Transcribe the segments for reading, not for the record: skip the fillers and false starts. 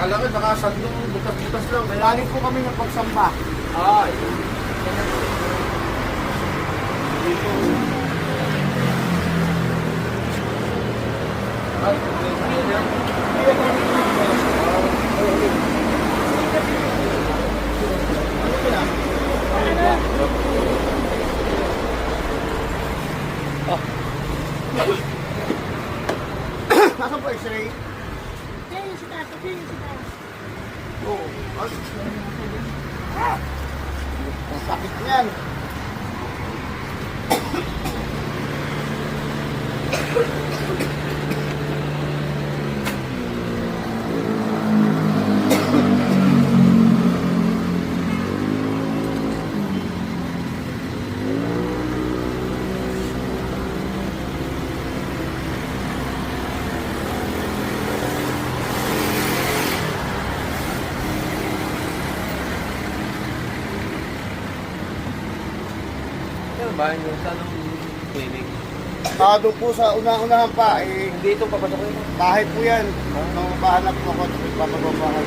nakalaki, nakasandong butas-butas lang. Kaya Galing po kami ng pagsamba. ay. Dito. Ay, Nasaan po x-ray? Oo. Ang sakit niyan. ano ba yung saan ang clinic? Doon po sa una-unahan pa, Dito papasok ko yun. bahay po yan. Nung mahanap mo ko, papababahan.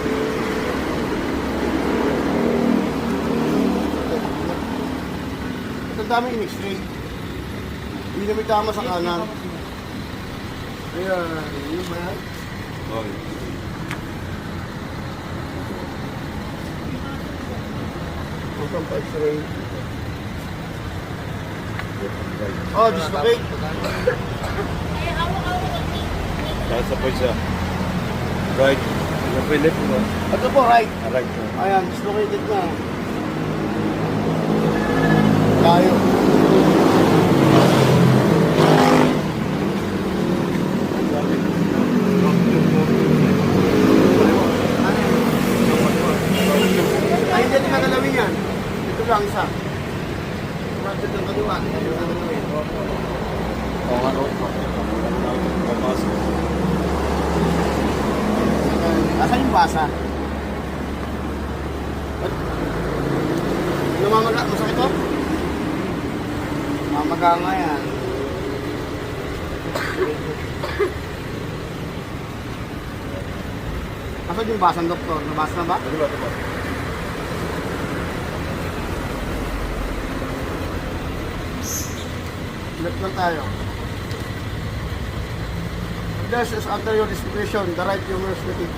Ito dami yung x-ray. Hindi na may tama sa kanan. Ayan, yun ba yan? Okay. Ito ang x-ray. Oh, dislocate. Kahit sa point siya. Right. Yung Philip mo. Ito po, right. Right. Ayan, dislocated na. Tayo. Ay, hindi natin kagalawin yan. Ito lang isa. Project ng kaliwa. Ito lang gagawin. Oo nga, no? Papasok. Asan yung basa? Namamaga, masakit to? Mamaga nga yan. Asan yung basang doktor? Nabasa na ba? Ano ba ito ba? Left lang tayo. This is anterior distribution, the right humerus fatigue.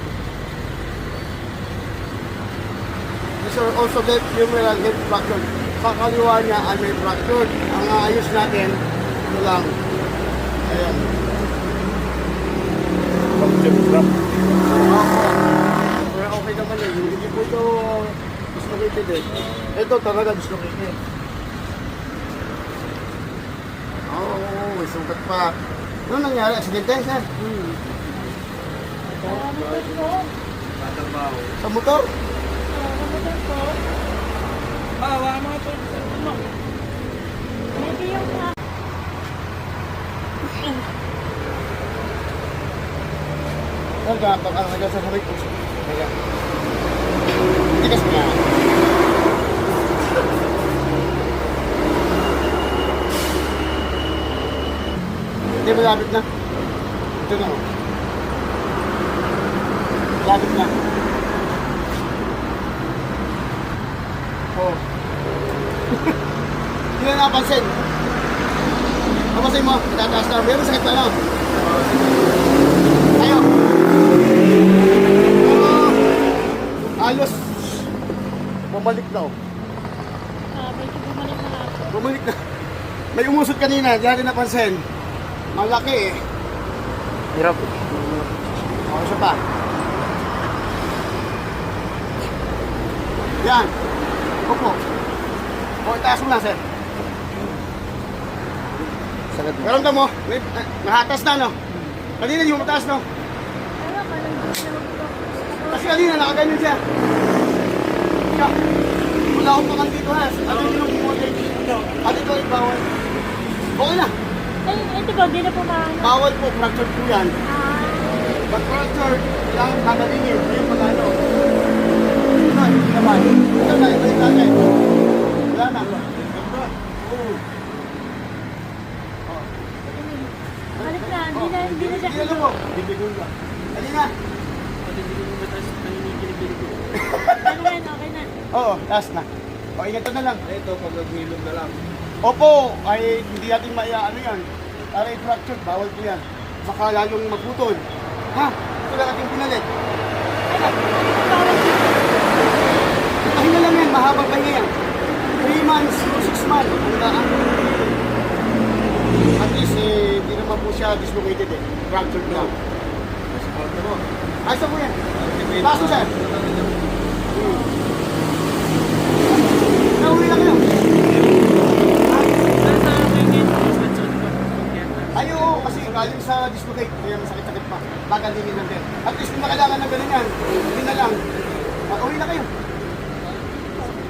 These are also left humeral hip fracture. Sa kaliwa niya ay may fracture. Ang ayos natin, ito lang. Ayan. Puncture trap. Pero okay naman eh. Hindi po ito dislocated eh. Ito talaga dislocated. Oo, may sugat pa. Ano nangyari? Aksidente, sir? Tatrabaho. Sa motor? Wala mga to. Sir, baka nagsasabi ko. Kaya. Tigas niya. Hindi, malapit na. Ito na. Malapit na. Oh. Hindi na napansin. Napansin mo, tataas na. Meron sakit na lang. Tayo. Halos. Bumalik na. Medyo bumalik na ako. Bumalik na. May umusot kanina, di natin napansin. Malaki eh. Hirap. O, isa pa. Yan. Opo. O, itaas mo na, sir. Sakit mo. Karamdam mo, may, nahatas na, no? Kanina hindi mo mataas, no? Wala ka lang dito. Kasi kanina, nakaganyan siya. Siya. Wala akong pakan dito, ha? Ano yung kinukumote? At ito ay bawal. Okay na. Ay, ito ba? Di na pumahanap. Bawal po, fractured po yan. Pag fractured, kailangan kagalingin. Hindi yung pag-ano. Ito, hindi naman. Ito na, ito yung tatay. Wala na. Oo. Balik na. Hindi na siya Hindi na mo. Halina. Hindi ko Last na. O, ingat na lang. Ito, pag naghilom na lang. Opo, ay hindi natin ano yan. Aray fractured, bawal po yan. Baka lalong magputol. Ha? Ito lang ating pinalit. Pahinga lang yan, mahabang pahinga yan. 3 months to 6 months. Ang daan. At least, hindi naman po siya dislocated eh. Fractured lang. Kasi kwarto mo. Ayos na po yan. Paso sir. Nauwi lang kayo. Ay, oo, kasi galing sa dislocate, kaya masakit-sakit pa. Bagal din lang din. At least kung nakailangan ng ganun yan, hindi na lang. Uwi na kayo.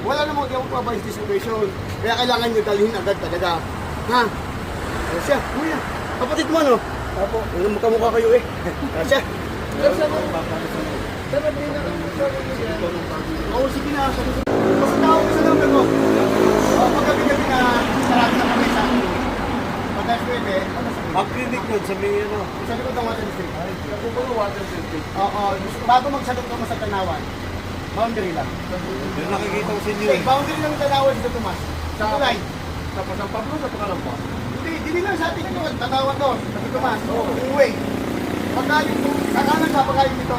Wala namang di ako pa-advise dislocation. Kaya kailangan nyo dalhin agad talaga. Ha? Ano siya? Uwi na. Kapatid mo, ano? Apo. Mukha-mukha kayo eh. Ano siya? Oo, sige na. Basta tawag ko sa number ko. Paggabi-gabi na sarado na kami sa akin. Pagkas pwede, Ang clinic nun sa may ano. sa likod ng water district. Napupuno water safety. Oo, bago magsalok ka mo sa Tanawan, boundary lang. Yung nakikita ko sa inyo Okay, eh. boundary lang ng Tanawan sa Tomas. Sa Kulay. Tapos ang Pablo sa Pangalampa. Hindi lang sa atin ito, Tanawan doon, sa Tomas. Oo, uwi. Pagka yung kakanan ka, pagka yung ito.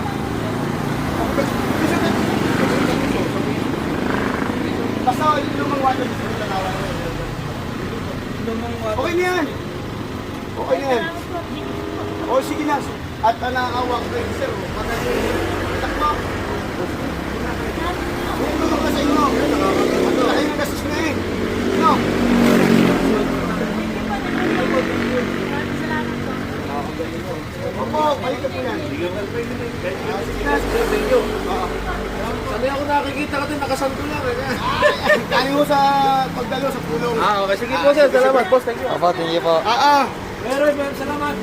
Basta yung lumang water district ng Tanawan. Okay na yan. Okay na yan. O sige na. At nakakawa ko kayo, sir. Pagka yung takbo. May tulong ka sa inyo. Laki ng gastos na eh. No? Opo, balik ka po yan. Sige na. Sanay ako nakikita ka din, nakasanto lang. Kaya mo sa pagdalo sa pulong. Okay. Sige po sir, salamat. Boss, thank you. Aba, tingin po. Ah, ah. Meron, salamat.